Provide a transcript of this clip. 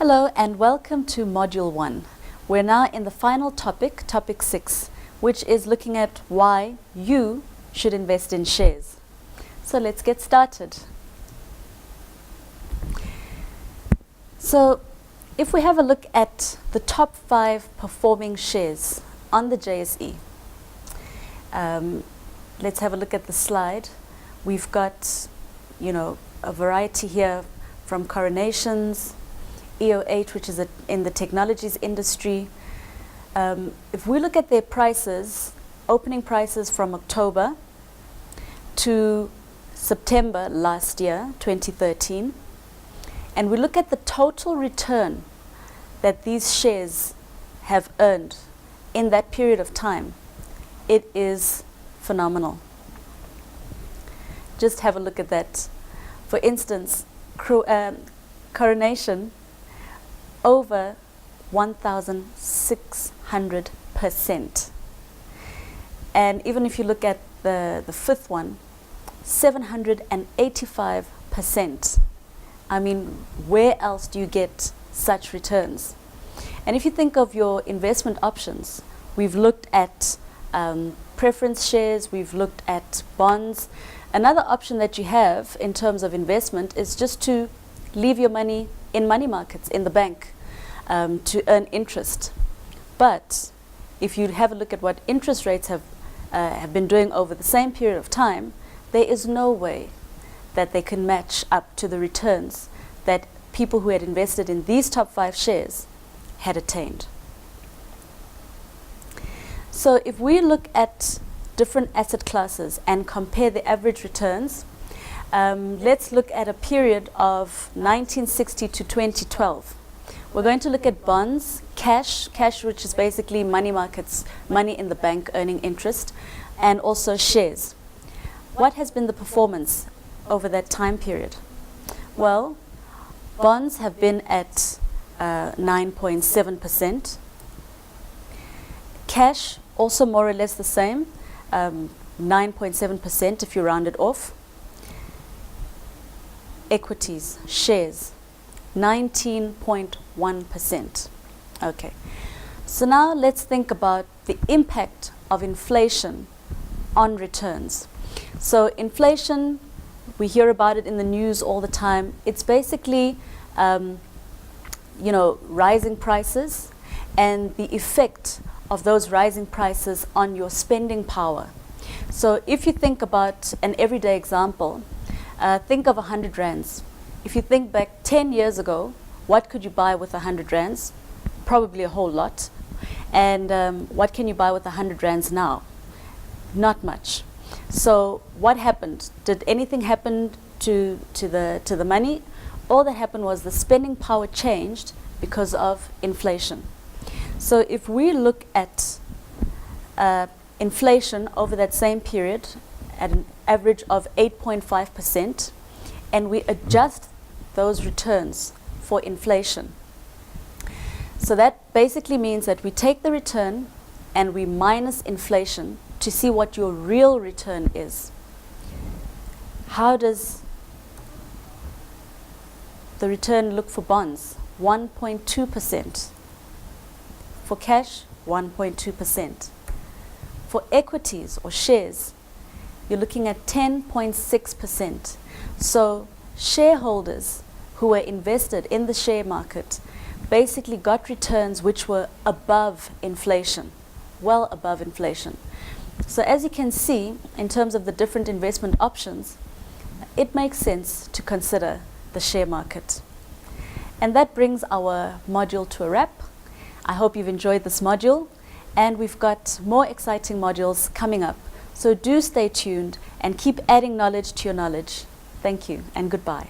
Hello and welcome to Module 1. We're now in the final topic, Topic 6, which is looking at why you should invest in shares. So let's get started. So if we have a look at the top 5 performing shares on the JSE, let's have a look at the slide. We've got, a variety here from Coronations, EOH, which is in the technologies industry. If we look at their prices, opening prices from October to September last year, 2013, and we look at the total return that these shares have earned in that period of time, it is phenomenal. Just have a look at that. For instance, Coronation, over 1,600%. And even if you look at the fifth one, 785%. I mean, where else do you get such returns? And if you think of your investment options, we've looked at preference shares, we've looked at bonds. Another option that you have in terms of investment is just to leave your money in money markets, in the bank, to earn interest. But if you have a look at what interest rates have been doing over the same period of time, there is no way that they can match up to the returns that people who had invested in these top 5 shares had attained. So if we look at different asset classes and compare the average returns, let's look at a period of 1960 to 2012. We're going to look at bonds, cash which is basically money markets, money in the bank earning interest, and also shares. What has been the performance over that time period? Well, bonds have been at 9.7%. Cash also more or less the same, 9.7% if you round it off. Equities, shares, 19.1%. Okay, so now let's think about the impact of inflation on returns. So inflation, we hear about it in the news all the time. It's basically, rising prices and the effect of those rising prices on your spending power. So if you think about an everyday example, think of 100 rands. If you think back 10 years ago, what could you buy with 100 rands? Probably a whole lot. And what can you buy with 100 rands now? Not much. So what happened? Did anything happen to the money? All that happened was the spending power changed because of inflation. So if we look at inflation over that same period at an average of 8.5%, and we adjust those returns for inflation. So that basically means that we take the return and we minus inflation to see what your real return is. How does the return look for bonds? 1.2%. For cash, 1.2%. For equities or shares, you're looking at 10.6%. So shareholders who were invested in the share market basically got returns which were above inflation, well above inflation. So as you can see, in terms of the different investment options, it makes sense to consider the share market. And that brings our module to a wrap. I hope you've enjoyed this module, and we've got more exciting modules coming up. So do stay tuned and keep adding knowledge to your knowledge. Thank you and goodbye.